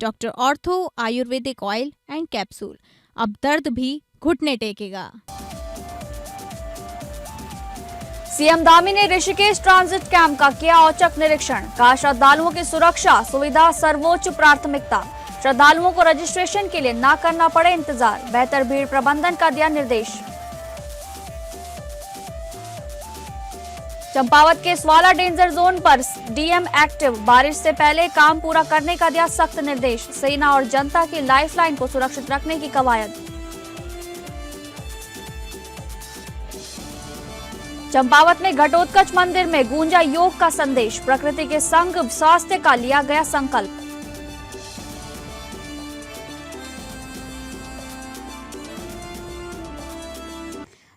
Doctor ortho Ayurvedic oil and capsule, अब दर्द भी घुटने टेकेगा। सीएम धामी ने ऋषिकेश ट्रांजिट कैंप का किया औचक निरीक्षण। कहा श्रद्धालुओं की सुरक्षा सुविधा सर्वोच्च प्राथमिकता। श्रद्धालुओं को रजिस्ट्रेशन के लिए ना करना पड़े इंतजार। बेहतर भीड़ प्रबंधन का दिया निर्देश। चंपावत के स्वाला डेंजर जोन पर डीएम एक्टिव। बारिश से पहले काम पूरा करने का दिया सख्त निर्देश। सेना और जनता की लाइफलाइन को सुरक्षित रखने की कवायद। चंपावत में घटोत्कच मंदिर में गूंजा योग का संदेश। प्रकृति के संग स्वास्थ्य का लिया गया संकल्प।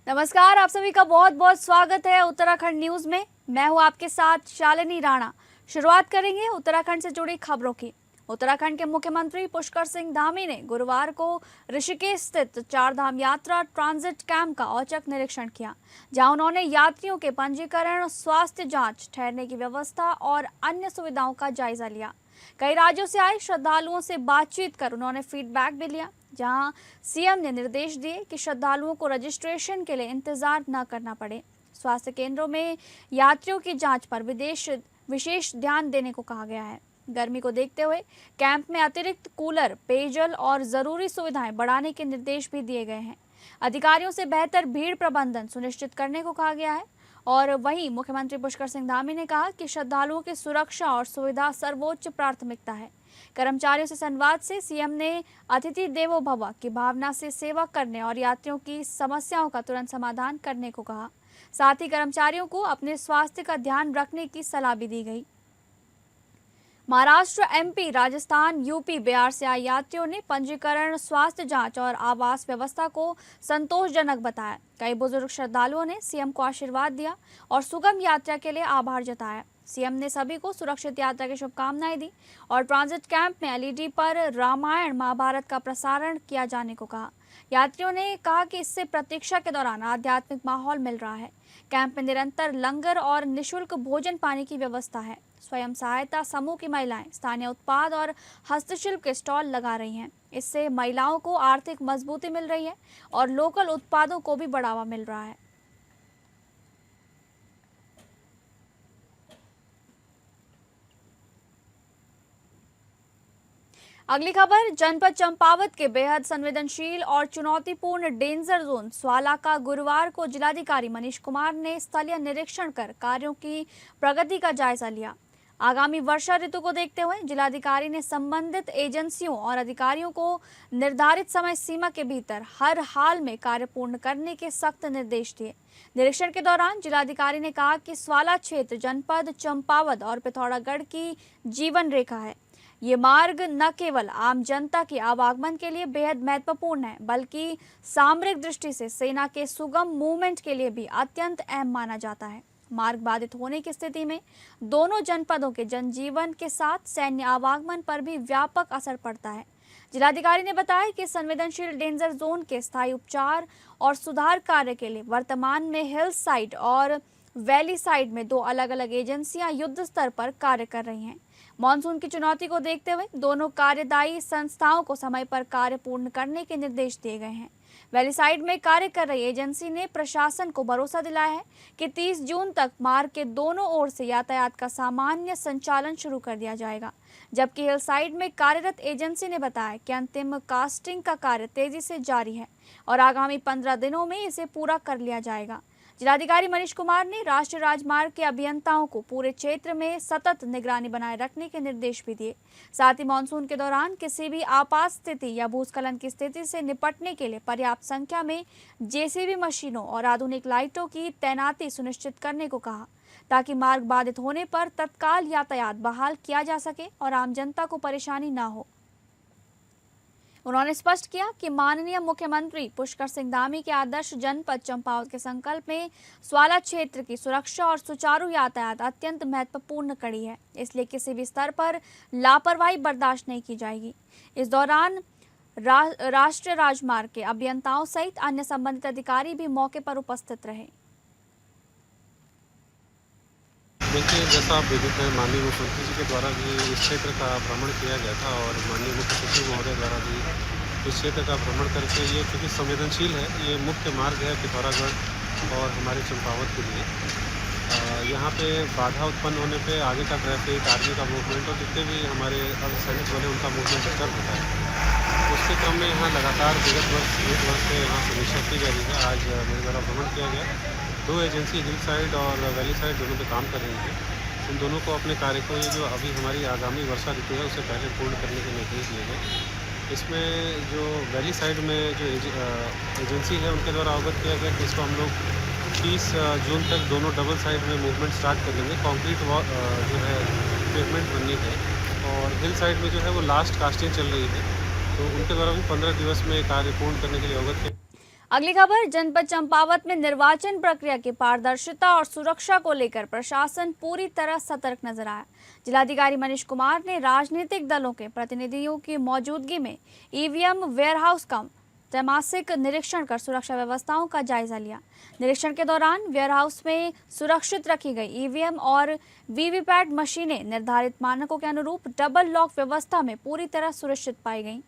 नमस्कार, आप सभी का बहुत बहुत स्वागत है उत्तराखंड न्यूज में। मैं हूं आपके साथ शालिनी राणा। शुरुआत करेंगे उत्तराखंड से जुड़ी खबरों की। उत्तराखंड के मुख्यमंत्री पुष्कर सिंह धामी ने गुरुवार को ऋषिकेश स्थित चारधाम यात्रा ट्रांजिट कैंप का औचक निरीक्षण किया, जहां उन्होंने यात्रियों के पंजीकरण, स्वास्थ्य जांच, ठहरने की व्यवस्था और अन्य सुविधाओं का जायजा लिया। कई राज्यों से आए श्रद्धालुओं से बातचीत कर उन्होंने फीडबैक भी लिया, जहां सीएम ने निर्देश दिए कि श्रद्धालुओं को रजिस्ट्रेशन के लिए इंतजार न करना पड़े। स्वास्थ्य केंद्रों में यात्रियों की जांच पर विशेष ध्यान देने को कहा गया है। गर्मी को देखते हुए कैंप में अतिरिक्त कूलर, पेयजल और जरूरी सुविधाएं बढ़ाने के निर्देश भी दिए गए हैं। अधिकारियों से बेहतर भीड़ प्रबंधन सुनिश्चित करने को कहा गया है। और वहीं मुख्यमंत्री पुष्कर सिंह धामी ने कहा कि श्रद्धालुओं की सुरक्षा और सुविधा सर्वोच्च प्राथमिकता है। कर्मचारियों से संवाद से सीएम ने अतिथि देवो भव की भावना से सेवा करने और यात्रियों की समस्याओं का तुरंत समाधान करने को कहा। साथ ही कर्मचारियों को अपने स्वास्थ्य का ध्यान रखने की सलाह भी दी गई। महाराष्ट्र, एमपी, राजस्थान, यूपी, बिहार से आए यात्रियों ने पंजीकरण, स्वास्थ्य जांच और आवास व्यवस्था को संतोषजनक बताया। कई बुजुर्ग श्रद्धालुओं ने सीएम को आशीर्वाद दिया और सुगम यात्रा के लिए आभार जताया। सीएम ने सभी को सुरक्षित यात्रा की शुभकामनाएं दी और ट्रांजिट कैंप में एलईडी पर रामायण महाभारत का प्रसारण किया जाने को कहा। यात्रियों ने कहा कि इससे प्रतीक्षा के दौरान आध्यात्मिक माहौल मिल रहा है। कैंप में निरंतर लंगर और निःशुल्क भोजन पानी की व्यवस्था है। स्वयं सहायता समूह की महिलाएं स्थानीय उत्पाद और हस्तशिल्प के स्टॉल लगा रही हैं। इससे महिलाओं को आर्थिक मजबूती मिल रही है और लोकल उत्पादों को भी बढ़ावा मिल रहा है। अगली खबर, जनपद चंपावत के बेहद संवेदनशील और चुनौतीपूर्ण डेंजर जोन स्वाला का गुरुवार को जिलाधिकारी मनीष कुमार ने स्थलीय निरीक्षण कर कार्यों की प्रगति का जायजा लिया। आगामी वर्षा ऋतु को देखते हुए जिलाधिकारी ने संबंधित एजेंसियों और अधिकारियों को निर्धारित समय सीमा के भीतर हर हाल में कार्य पूर्ण करने के सख्त निर्देश दिए। निरीक्षण के दौरान जिलाधिकारी ने कहा कि स्वाला क्षेत्र जनपद चंपावत और पिथौरागढ़ की जीवन रेखा है। ये मार्ग न केवल आम जनता के आवागमन के लिए बेहद महत्वपूर्ण है, बल्कि सामरिक दृष्टि से सेना के सुगम मूवमेंट के लिए भी अत्यंत अहम माना जाता है। मार्ग बाधित होने की स्थिति में दोनों जनपदों के जनजीवन के साथ सैन्य आवागमन पर भी व्यापक असर पड़ता है। जिलाधिकारी ने बताया कि संवेदनशील डेंजर जोन के स्थायी उपचार और सुधार कार्य के लिए वर्तमान में हिल साइड और वैली साइड में 2 अलग-अलग एजेंसियां युद्ध स्तर पर कार्य कर रही हैं। मानसून की चुनौती को देखते हुए दोनों कार्यदायी संस्थाओं को समय पर कार्य पूर्ण करने के निर्देश दिए गए हैं। वैली साइड में कार्य कर रही एजेंसी ने प्रशासन को भरोसा दिलाया है कि 30 जून तक मार्ग के दोनों ओर से यातायात का सामान्य संचालन शुरू कर दिया जाएगा। जबकि हिल साइड में कार्यरत एजेंसी ने बताया कि अंतिम कास्टिंग का कार्य तेजी से जारी है और आगामी 15 दिनों में इसे पूरा कर लिया जाएगा। जिलाधिकारी मनीष कुमार ने राष्ट्रीय राजमार्ग के अभियंताओं को पूरे क्षेत्र में सतत निगरानी बनाए रखने के निर्देश भी दिए। साथ ही मानसून के दौरान किसी भी आपात स्थिति या भूस्खलन की स्थिति से निपटने के लिए पर्याप्त संख्या में जेसीबी मशीनों और आधुनिक लाइटों की तैनाती सुनिश्चित करने को कहा, ताकि मार्ग बाधित होने पर तत्काल यातायात बहाल किया जा सके और आम जनता को परेशानी न हो। उन्होंने स्पष्ट किया कि माननीय मुख्यमंत्री पुष्कर सिंह धामी के आदर्श जनपद चंपावत के संकल्प में स्वाला क्षेत्र की सुरक्षा और सुचारू यातायात अत्यंत महत्वपूर्ण कड़ी है, इसलिए किसी भी स्तर पर लापरवाही बर्दाश्त नहीं की जाएगी। इस दौरान राष्ट्रीय राजमार्ग के अभियंताओं सहित अन्य संबंधित अधिकारी भी मौके पर उपस्थित रहे। देखिए, जैसा आप विदित हैं, माननीय मुख्यमंत्री जी के द्वारा भी इस क्षेत्र का भ्रमण किया गया था और माननीय मुख्य सचिव महोदय द्वारा भी इस क्षेत्र का भ्रमण करके ये चूँकि संवेदनशील है, ये मुख्य मार्ग है पिथौरागढ़ और हमारे चंपावत के लिए। यहाँ पे बाधा उत्पन्न होने पे आगे का ट्रैफिक, आर्मी का मूवमेंट और जितने भी हमारे अर्धसैनिक बल हैं उनका मूवमेंट डिस्टर्ब होता है। उसके क्रम में यहाँ लगातार विगत वर्ष 1 वर्ष से यहाँ समीक्षा की जा रही है। आज मेरे द्वारा भ्रमण किया गया। 2 एजेंसी हिल साइड और वैली साइड दोनों पे काम कर रही है। उन दोनों को अपने कार्य को ये जो अभी हमारी आगामी वर्षा ऋतु है उससे पहले पूर्ण करने के निर्देश दिए गए। इसमें जो वैली साइड में जो एजेंसी है उनके द्वारा अवगत किया गया कि इसको हम लोग 30 जून तक दोनों डबल साइड में मूवमेंट स्टार्ट कर देंगे। कंक्रीट जो है पेवमेंट बननी है और हिल साइड में जो है वो लास्ट कास्टिंग चल रही है, तो उनके द्वारा भी 15 दिवस में कार्य पूर्ण करने के लिए अवगत किया। अगली खबर, जनपद चंपावत में निर्वाचन प्रक्रिया की पारदर्शिता और सुरक्षा को लेकर प्रशासन पूरी तरह सतर्क नजर आया। जिलाधिकारी मनीष कुमार ने राजनीतिक दलों के प्रतिनिधियों की मौजूदगी में ईवीएम वेयरहाउस का त्रैमासिक निरीक्षण कर सुरक्षा व्यवस्थाओं का जायजा लिया। निरीक्षण के दौरान वेयरहाउस में सुरक्षित रखी गई ईवीएम और वीवीपैट मशीनें निर्धारित मानकों के अनुरूप डबल लॉक व्यवस्था में पूरी तरह सुरक्षित पाई गईं।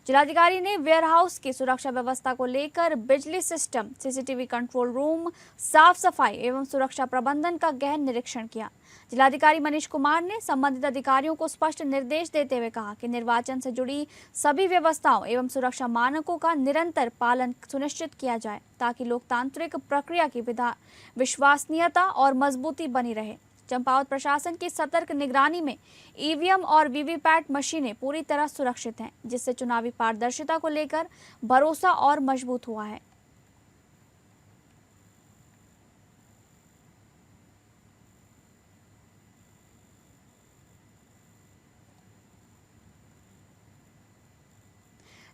जिलाधिकारी ने वेयरहाउस की सुरक्षा व्यवस्था को लेकर बिजली सिस्टम, सीसीटीवी कंट्रोल रूम, साफ सफाई एवं सुरक्षा प्रबंधन का गहन निरीक्षण किया। जिलाधिकारी मनीष कुमार ने संबंधित अधिकारियों को स्पष्ट निर्देश देते हुए कहा कि निर्वाचन से जुड़ी सभी व्यवस्थाओं एवं सुरक्षा मानकों का निरंतर पालन सुनिश्चित किया जाए ताकि लोकतांत्रिक प्रक्रिया की विश्वसनीयता और मजबूती बनी रहे। चंपावत प्रशासन की सतर्क निगरानी में ईवीएम और वीवीपैट मशीनें पूरी तरह सुरक्षित हैं, जिससे चुनावी पारदर्शिता को लेकर भरोसा और मजबूत हुआ है।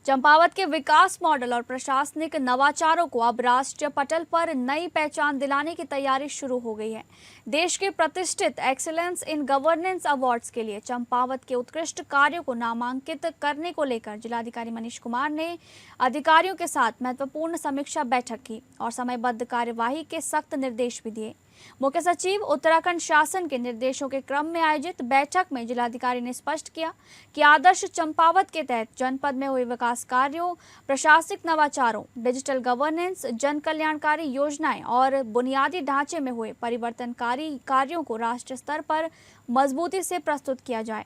चंपावत के विकास मॉडल और प्रशासनिक नवाचारों को अब राष्ट्रीय पटल पर नई पहचान दिलाने की तैयारी शुरू हो गई है। देश के प्रतिष्ठित एक्सीलेंस इन गवर्नेंस अवार्ड्स के लिए चंपावत के उत्कृष्ट कार्यों को नामांकित करने को लेकर जिलाधिकारी मनीष कुमार ने अधिकारियों के साथ महत्वपूर्ण समीक्षा बैठक की और समयबद्ध कार्यवाही के सख्त निर्देश भी दिए। मुख्य सचिव उत्तराखंड शासन के निर्देशों के क्रम में आयोजित बैठक में जिलाधिकारी ने स्पष्ट किया कि आदर्श चंपावत के तहत जनपद में हुए विकास कार्यों, प्रशासनिक नवाचारों, डिजिटल गवर्नेंस, जन कल्याणकारी योजनाएं और बुनियादी ढांचे में हुए परिवर्तनकारी कार्यों को राष्ट्रीय स्तर पर मजबूती से प्रस्तुत किया जाए।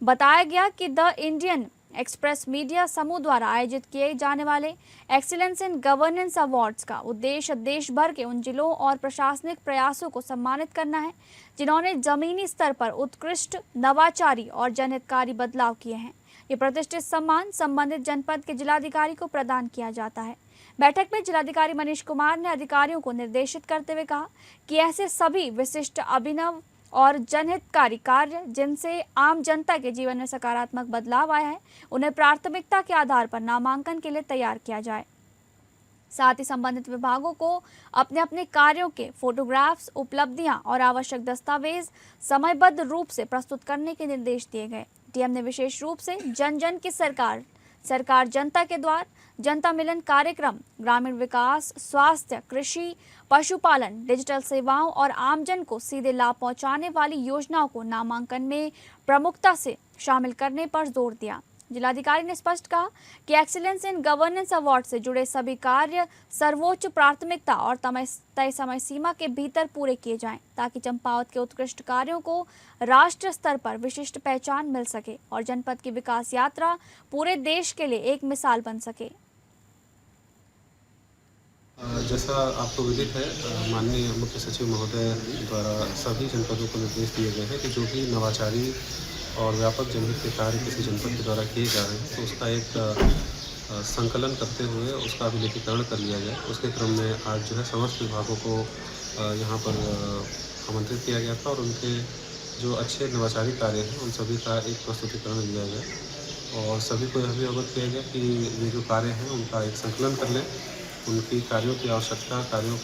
बताया गया कि द इंडियन एक्सप्रेस मीडिया समूह द्वारा आयोजित किए जाने वाले एक्सीलेंस इन गवर्नेंस अवार्ड्स का उद्देश्य देश भर के उन जिलों और प्रशासनिक प्रयासों को सम्मानित करना है जिन्होंने जमीनी स्तर पर उत्कृष्ट, नवाचारी और जनहितकारी बदलाव किए हैं। ये प्रतिष्ठित सम्मान संबंधित जनपद के जिलाधिकारी को प्रदान किया जाता है। बैठक में जिलाधिकारी मनीष कुमार ने अधिकारियों को निर्देशित करते हुए कहा कि ऐसे सभी विशिष्ट, अभिनव और जनहितकारी कार्य जिनसे आम जनता के जीवन में सकारात्मक बदलाव आया है, उन्हें प्राथमिकता के आधार पर नामांकन के लिए तैयार किया जाए। साथ ही संबंधित विभागों को अपने अपने कार्यों के फोटोग्राफ्स, उपलब्धियां और आवश्यक दस्तावेज समयबद्ध रूप से प्रस्तुत करने के निर्देश दिए गए। डीएम ने विशेष रूप से जन जन की सरकार जनता के द्वार, जनता मिलन कार्यक्रम, ग्रामीण विकास, स्वास्थ्य, कृषि, पशुपालन, डिजिटल सेवाओं और आमजन को सीधे लाभ पहुंचाने वाली योजनाओं को नामांकन में प्रमुखता से शामिल करने पर जोर दिया। जिलाधिकारी ने स्पष्ट कहा कि एक्सीलेंस इन गवर्नेंस अवार्ड से जुड़े सभी कार्य सर्वोच्च प्राथमिकता और तय समय सीमा के भीतर पूरे किए जाएं ताकि चंपावत के उत्कृष्ट कार्यों को राष्ट्रीय स्तर पर विशिष्ट पहचान मिल सके और जनपद की विकास यात्रा पूरे देश के लिए एक मिसाल बन सके। जैसा आपको विदित है, माननीय मुख्य सचिव महोदय द्वारा सभी जनपदों को निर्देश दिए गए हैं कि जो भी नवाचारी और व्यापक जनहित के कार्य किसी जनपद के द्वारा किए जा रहे हैं तो उसका एक संकलन करते हुए उसका अभिलेखीकरण कर लिया जाए। उसके क्रम में आज जो है समस्त विभागों को यहाँ पर आमंत्रित किया गया था और उनके जो अच्छे नवाचारी कार्य हैं उन सभी का एक प्रस्तुतिकरण दिया गया और सभी को यह भी अवगत किया गया कि ये जो कार्य हैं उनका एक संकलन कर लें, उनकी कार्यों की आवश्यकता, कार्यों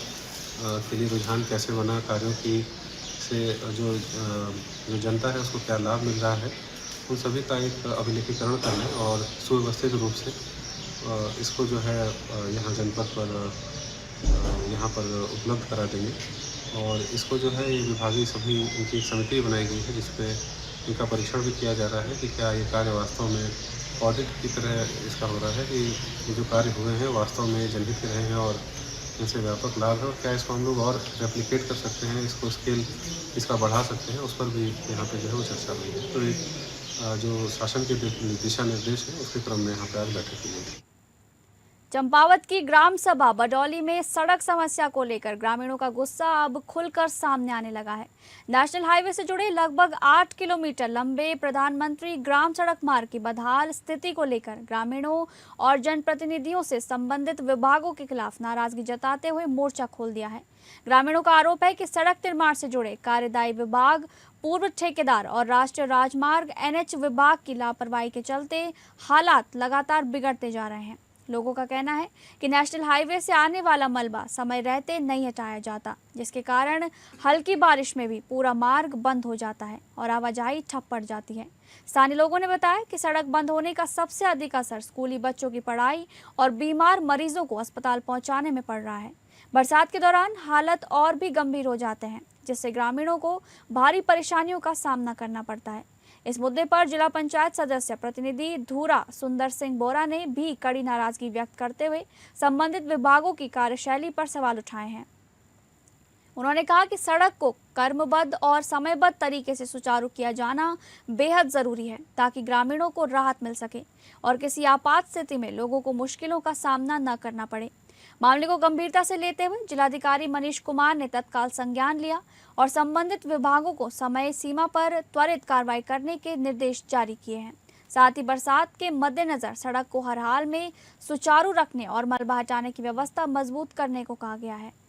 के लिए रुझान कैसे बना, कार्यों की से जो जनता है उसको क्या लाभ मिल रहा है, उन सभी का एक अभिलेखीकरण कर लें और सुव्यवस्थित रूप से इसको जो है यहाँ जनपद पर यहाँ पर उपलब्ध करा देंगे। और इसको जो है ये विभागीय सभी इनकी एक समिति बनाई गई है, जिस पे इनका परीक्षण भी किया जा रहा है कि क्या ये कार्य वास्तव में ऑडिट की तरह इसका हो रहा है, कि ये जो कार्य हुए हैं वास्तव में जनहित के रहे हैं और इनसे व्यापक लाभ है, और क्या इसको हम लोग और रेप्लिकेट कर सकते हैं, इसको स्केल इसका बढ़ा सकते हैं, उस पर भी यहाँ पे जो है वो चर्चा हुई है। तो एक जो शासन के दिशा निर्देश है उसके क्रम में यहाँ पे आज बैठक की गई। चंपावत की ग्राम सभा बडौली में सड़क समस्या को लेकर ग्रामीणों का गुस्सा अब खुलकर सामने आने लगा है। नेशनल हाईवे से जुड़े लगभग 8 किलोमीटर लंबे प्रधानमंत्री ग्राम सड़क मार्ग की बदहाल स्थिति को लेकर ग्रामीणों और जनप्रतिनिधियों से संबंधित विभागों के खिलाफ नाराजगी जताते हुए मोर्चा खोल दिया है। ग्रामीणों का आरोप है कि सड़क निर्माण से जुड़े कार्यदायी विभाग, पूर्व ठेकेदार और राष्ट्रीय राजमार्ग NH विभाग की लापरवाही के चलते हालात लगातार बिगड़ते जा रहे हैं। लोगों का कहना है कि नेशनल हाईवे से आने वाला मलबा समय रहते नहीं हटाया जाता, जिसके कारण हल्की बारिश में भी पूरा मार्ग बंद हो जाता है और आवाजाही ठप पड़ जाती है। स्थानीय लोगों ने बताया कि सड़क बंद होने का सबसे अधिक असर स्कूली बच्चों की पढ़ाई और बीमार मरीजों को अस्पताल पहुंचाने में पड़ रहा है। बरसात के दौरान हालत और भी गंभीर हो जाते हैं, जिससे ग्रामीणों को भारी परेशानियों का सामना करना पड़ता है। इस मुद्दे पर जिला पंचायत सदस्य प्रतिनिधि धूरा सुंदर सिंह बोरा ने भी कड़ी नाराजगी व्यक्त करते हुए संबंधित विभागों की कार्यशैली पर सवाल उठाए हैं। उन्होंने कहा कि सड़क को कर्मबद्ध और समयबद्ध तरीके से सुचारू किया जाना बेहद जरूरी है, ताकि ग्रामीणों को राहत मिल सके और किसी आपात स्थिति में लोगों को मुश्किलों का सामना न करना पड़े। मामले को गंभीरता से लेते हुए जिलाधिकारी मनीष कुमार ने तत्काल संज्ञान लिया और संबंधित विभागों को समय सीमा पर त्वरित कार्रवाई करने के निर्देश जारी किए हैं। साथ ही बरसात के मद्देनजर सड़क को हर हाल में सुचारू रखने और मलबा हटाने की व्यवस्था मजबूत करने को कहा गया है।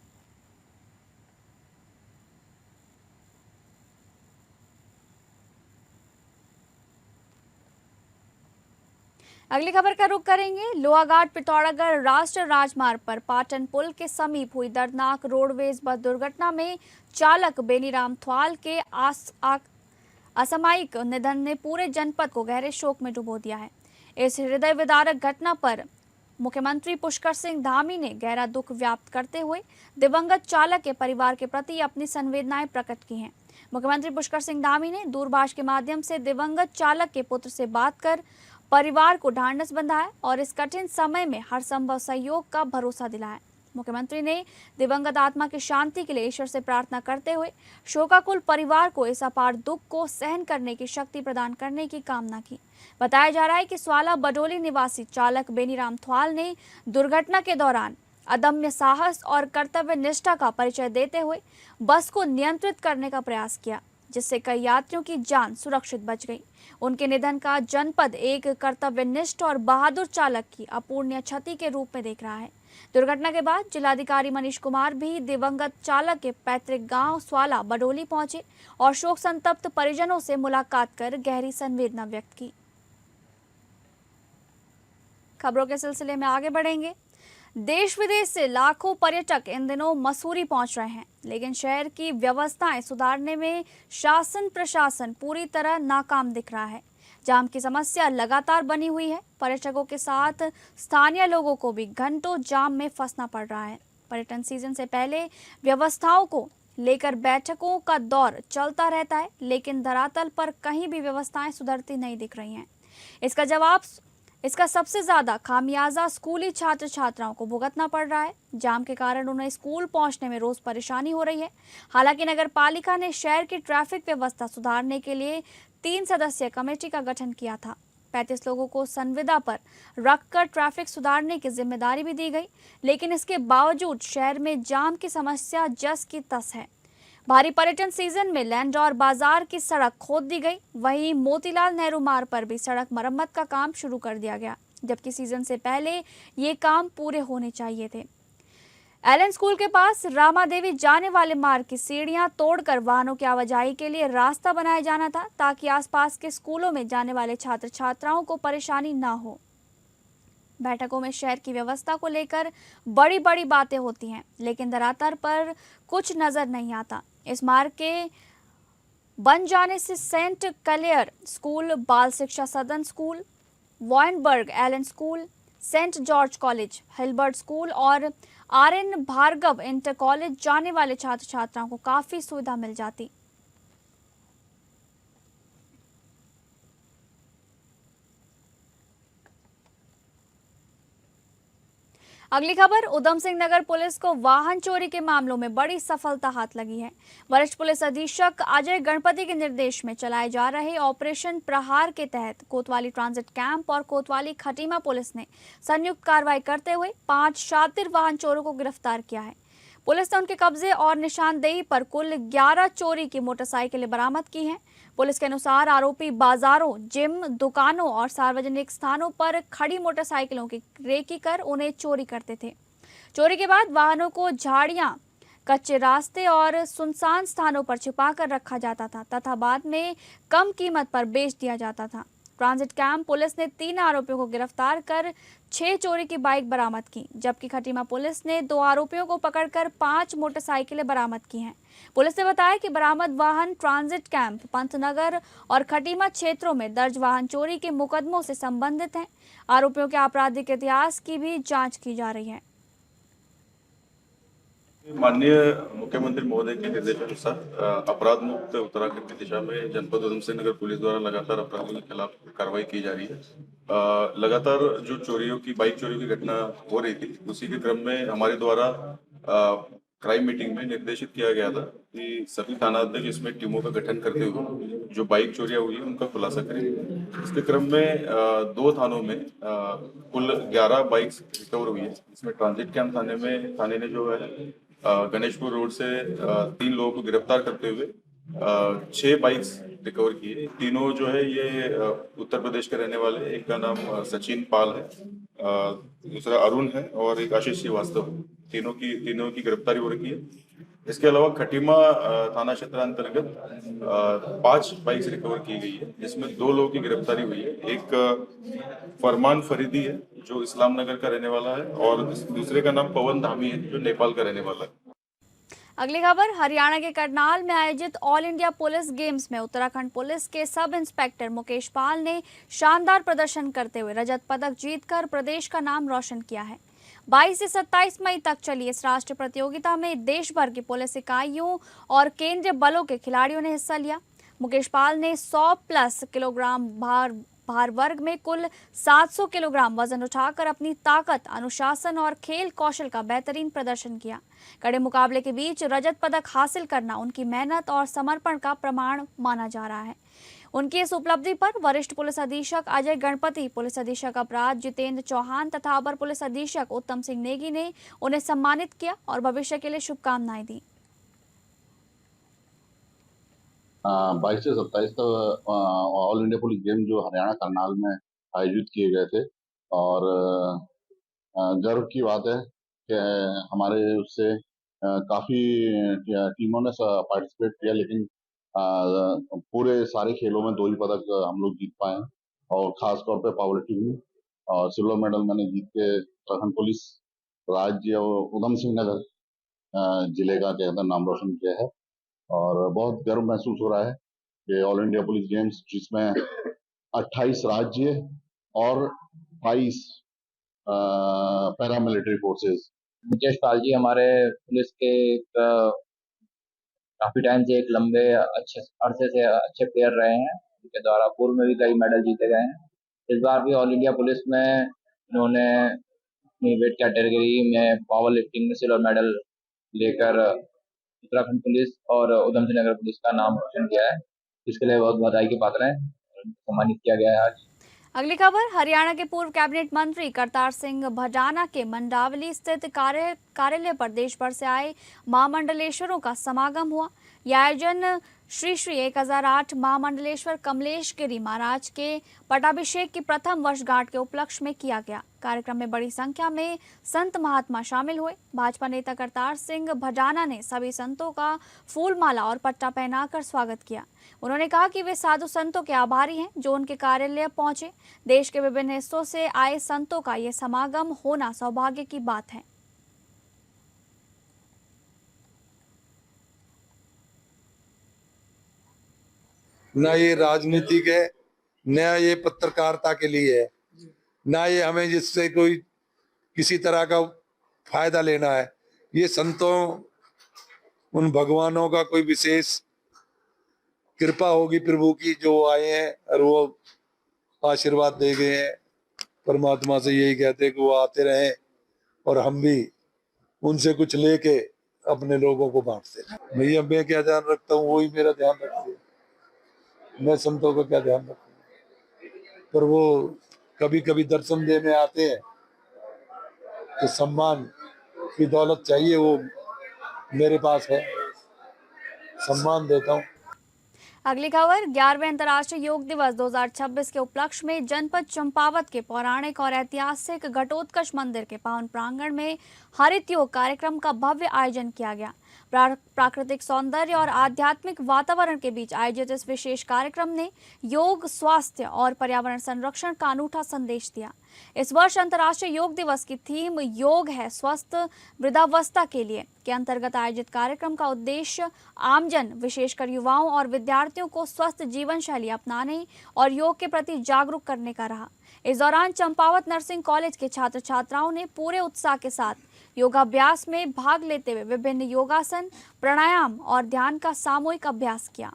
अगली खबर का रुख करेंगे। लोहाघाट पिथौरागढ़ राष्ट्रीय राजमार्ग पर पाटन पुल के समीप हुई दर्दनाक रोडवेज बस दुर्घटना में चालक बेनीराम थवाल के असामयिक निधन ने पूरे जनपद को गहरे शोक में डुबो दिया है। इस हृदय विदारक घटना पर मुख्यमंत्री पुष्कर सिंह धामी ने गहरा दुख व्यक्त करते हुए दिवंगत चालक के परिवार के प्रति अपनी संवेदनाएं प्रकट की हैं। मुख्यमंत्री पुष्कर सिंह धामी ने दूरभाष के माध्यम से दिवंगत चालक के पुत्र से बात कर परिवार को ढांढस बंधाया और इस कठिन समय में हर संभव सहयोग का भरोसा दिलाया। मुख्यमंत्री ने दिवंगत आत्मा की शांति के लिए ईश्वर से प्रार्थना करते हुए शोकाकुल परिवार को इस अपार दुख को सहन करने की शक्ति प्रदान करने की कामना की। बताया जा रहा है कि स्वाला बडोली निवासी चालक बेनीराम थवाल ने दुर्घटना के दौरान अदम्य साहस और कर्तव्य निष्ठा का परिचय देते हुए बस को नियंत्रित करने का प्रयास किया, जिससे कई यात्रियों की जान सुरक्षित बच गई। उनके निधन का जनपद एक कर्तव्यनिष्ठ और बहादुर चालक की अपूर्णीय क्षति के रूप में देख रहा है। दुर्घटना के बाद जिलाधिकारी मनीष कुमार भी दिवंगत चालक के पैतृक गांव स्वाला बडोली पहुंचे और शोक संतप्त परिजनों से मुलाकात कर गहरी संवेदना व्यक्त की। खबरों के सिलसिले में आगे बढ़ेंगे। देश विदेश से लाखों पर्यटक इन दिनों मसूरी पहुंच रहे हैं, लेकिन शहर की व्यवस्थाएं सुधारने में शासन प्रशासन पूरी तरह नाकाम दिख रहा है। जाम की समस्या लगातार बनी हुई है। पर्यटकों के साथ स्थानीय लोगों को भी घंटों जाम में फंसना पड़ रहा है। पर्यटन सीजन से पहले व्यवस्थाओं को लेकर बैठकों का दौर चलता रहता है, लेकिन धरातल पर कहीं भी व्यवस्थाएं सुधरती नहीं दिख रही हैं। इसका सबसे ज्यादा खामियाजा स्कूली छात्र छात्राओं को भुगतना पड़ रहा है। जाम के कारण उन्हें स्कूल पहुंचने में रोज परेशानी हो रही है। हालांकि नगर पालिका ने शहर की ट्रैफिक व्यवस्था सुधारने के लिए 3 सदस्यीय कमेटी का गठन किया था। 35 लोगों को संविदा पर रखकर ट्रैफिक सुधारने की जिम्मेदारी भी दी गई, लेकिन इसके बावजूद शहर में जाम की समस्या जस की तस है। भारी पर्यटन सीजन में लैंडौर बाजार की सड़क खोद दी गई। वहीं मोतीलाल नेहरू मार्ग पर भी सड़क मरम्मत का काम शुरू कर दिया गया, जबकि सीजन से पहले ये काम पूरे होने चाहिए थे। एलन स्कूल के पास रामा देवी जाने वाले मार्ग की सीढ़ियां तोड़कर वाहनों की आवाजाही के लिए रास्ता बनाया जाना था, ताकि आसपास के स्कूलों में जाने वाले छात्र छात्राओं को परेशानी न हो। बैठकों में शहर की व्यवस्था को लेकर बड़ी बड़ी बातें होती हैं, लेकिन धरातल पर कुछ नजर नहीं आता। इस मार्ग के बन जाने से Saint clear school, Bal Shiksha Sadan school, Wynberg Allen school, saint George college, Hilbert school और RN भार्गव इंटर कॉलेज जाने वाले छात्र छात्राओं को काफी सुविधा मिल जाती। अगली खबर, उधम सिंह नगर पुलिस को वाहन चोरी के मामलों में बड़ी सफलता हाथ लगी है। वरिष्ठ पुलिस अधीक्षक अजय गणपति के निर्देश में चलाए जा रहे ऑपरेशन प्रहार के तहत कोतवाली ट्रांजिट कैंप और कोतवाली खटीमा पुलिस ने संयुक्त कार्रवाई करते हुए 5 शातिर वाहन चोरों को गिरफ्तार किया है। पुलिस ने उनके कब्जे और निशानदेही पर कुल 11 चोरी की मोटरसाइकिलें बरामद की हैं। पुलिस के अनुसार आरोपी बाजारों, जिम, दुकानों और सार्वजनिक स्थानों पर खड़ी मोटरसाइकिलों की रेकी कर उन्हें चोरी करते थे। चोरी के बाद वाहनों को झाड़ियां, कच्चे रास्ते और सुनसान स्थानों पर छिपाकर रखा जाता था तथा बाद में कम कीमत पर बेच दिया जाता था। ट्रांजिट कैंप पुलिस ने 3 आरोपियों को गिरफ्तार कर 6 चोरी की बाइक बरामद की, जबकि खटीमा पुलिस ने 2 आरोपियों को पकड़कर 5 मोटरसाइकिलें बरामद की हैं। पुलिस ने बताया कि बरामद वाहन ट्रांजिट कैंप, पंतनगर और खटीमा क्षेत्रों में दर्ज वाहन चोरी के मुकदमों से संबंधित हैं। आरोपियों के आपराधिक इतिहास की भी जांच की जा रही है। माननीय मुख्यमंत्री महोदय के निर्देशानुसार अपराध मुक्त उत्तराखंड की दिशा में जनपद उधम सिंह नगर पुलिस द्वारा लगातार अपराधियों के खिलाफ कार्रवाई की जा रही है। लगातार जो बाइक चोरियों की घटना हो रही थी, उसी के क्रम में हमारे द्वारा क्राइम मीटिंग में निर्देशित किया गया था कि सभी थानाध्यक्ष इसमें टीमों का गठन करते हुए जो बाइक चोरियां हुई उनका खुलासा करें। इसके क्रम में 2 थानों में कुल 11 बाइक्स रिकवर हुई है। इसमें ट्रांजिट कैंप थाने ने जो है गणेशपुर रोड से 3 लोगों को गिरफ्तार करते हुए 6 बाइक्स रिकवर किए। तीनों जो है ये उत्तर प्रदेश के रहने वाले, एक का नाम सचिन पाल है, दूसरा अरुण है और एक आशीष श्रीवास्तव। तीनों की गिरफ्तारी हो रखी है। इसके अलावा खटीमा थाना क्षेत्र अंतर्गत 5 बाइक्स रिकवर की गई है, जिसमें 2 लोगों की गिरफ्तारी हुई है। एक फरमान फरीदी है जो इस्लाम नगर का रहने वाला है और दूसरे का नाम पवन धामी है जो नेपाल का रहने वाला है। अगली खबर, हरियाणा के करनाल में आयोजित ऑल इंडिया पुलिस गेम्स में उत्तराखंड पुलिस के सब इंस्पेक्टर मुकेश पाल ने शानदार प्रदर्शन करते हुए रजत पदक जीतकर प्रदेश का नाम रोशन किया है। 22 से 27 मई तक चली इस राष्ट्रीय प्रतियोगिता में देश भर की पुलिस इकाइयों और केंद्रीय बलों के खिलाड़ियों ने हिस्सा लिया। मुकेश पाल ने 100+ किलोग्राम भार वर्ग में कुल 700 किलोग्राम वजन उठाकर अपनी ताकत, अनुशासन और खेल कौशल का बेहतरीन प्रदर्शन किया। कड़े मुकाबले के बीच रजत पदक हासिल करना उनकी मेहनत और समर्पण का प्रमाण माना जा रहा है। उनकी इस उपलब्धि पर वरिष्ठ पुलिस अधीक्षक अजय गणपति, पुलिस अधीक्षक अपराध जितेंद्र चौहान तथा अपर पुलिस अधीक्षक उत्तम सिंह नेगी ने उन्हें सम्मानित किया और भविष्य के लिए शुभकामनाएं दी। 22 से 27 तक ऑल इंडिया पुलिस गेम जो हरियाणा करनाल में आयोजित किए गए थे और गर्व की बात है कि हमारे उससे काफ़ी टीमों ने पार्टिसिपेट किया, लेकिन पूरे सारे खेलों में 2 ही पदक हम लोग जीत पाए हैं और ख़ास तौर पे पावर लिफ्टिंग में और सिल्वर मेडल मैंने जीत के उत्तराखंड पुलिस राज्य और उधम सिंह नगर जिले का जो है नाम रोशन किया है और बहुत गर्व महसूस हो रहा है कि ऑल इंडिया पुलिस गेम्स जिसमें 28 राज्य और 22 पैरामिलिट्री फोर्सेस। मुकेश पाल जी हमारे पुलिस के काफी टाइम से एक लंबे अच्छे अरसे से अच्छे प्लेयर रहे हैं। उनके द्वारा पूर्व में भी कई मेडल जीते गए हैं। इस बार भी ऑल इंडिया पुलिस में इन्होंने अपनी वेट कैटेगरी में पावर लिफ्टिंग में सिल्वर मेडल लेकर उत्तराखंड पुलिस और उधम सिंह नगर पुलिस का नाम रोशन किया है। इसके लिए बहुत बधाई के पात्र हैं। सम्मानित किया गया है आज। अगली खबर, हरियाणा के पूर्व कैबिनेट मंत्री करतार सिंह भडाना के मंडावली स्थित कार्यालय पर देश भर से आए महामंडलेश्वरों का समागम हुआ। यह आयोजन श्री 1008 महामंडलेश्वर कमलेश गिरी महाराज के पटाभिषेक की प्रथम वर्षगांठ के उपलक्ष्य में किया गया। कार्यक्रम में बड़ी संख्या में संत महात्मा शामिल हुए। भाजपा नेता करतार सिंह भडाना ने सभी संतों का फूल माला और पट्टा पहनाकर स्वागत किया। उन्होंने कहा कि वे साधु संतों के आभारी हैं जो उनके कार्यालय पहुंचे। देश के विभिन्न हिस्सों से आए संतों का ये समागम होना सौभाग्य की बात है। न ये राजनीतिक है, न ये पत्रकारिता के लिए है। ना ये हमें जिससे कोई किसी तरह का फायदा लेना है। ये संतों उन भगवानों का कोई विशेष कृपा होगी प्रभु की, जो आए हैं और वो आशीर्वाद दे गए हैं। परमात्मा से यही कहते हैं कि वो आते रहें और हम भी उनसे कुछ लेके अपने लोगों को बांटते रहें। भैया मैं क्या ध्यान रखता हूँ, वही मेरा ध्यान रखते हैं। मैं संतों का क्या ध्यान रखूँ, पर वो कभी कभी दर्शन देने आते हैं तो सम्मान की दौलत चाहिए, वो मेरे पास है, सम्मान देता हूँ। अगली खबर 11वें अंतर्राष्ट्रीय योग दिवस 2026 के उपलक्ष्य में जनपद चंपावत के पौराणिक और ऐतिहासिक घटोत्कच मंदिर के पावन प्रांगण में हरित योग कार्यक्रम का भव्य आयोजन किया गया। प्राकृतिक सौंदर्य और आध्यात्मिक वातावरण के बीच आयोजित इस विशेष कार्यक्रम ने योग, स्वास्थ्य और पर्यावरण संरक्षण का अनूठा संदेश दिया। इस वर्ष अंतर्राष्ट्रीय योग दिवस की थीम योग है स्वस्थ वृद्धावस्था के लिए के अंतर्गत आयोजित कार्यक्रम का उद्देश्य आमजन, विशेषकर युवाओं और विद्यार्थियों को स्वस्थ जीवन शैली अपनाने और योग के प्रति जागरूक करने का रहा। इस दौरान चंपावत नर्सिंग कॉलेज के छात्र छात्राओं ने पूरे उत्साह के साथ योगाभ्यास में भाग लेते हुए विभिन्न योगासन, प्राणायाम और ध्यान का सामूहिक अभ्यास किया।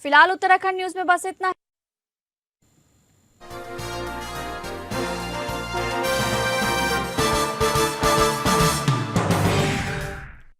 फिलहाल उत्तराखंड न्यूज में बस इतना।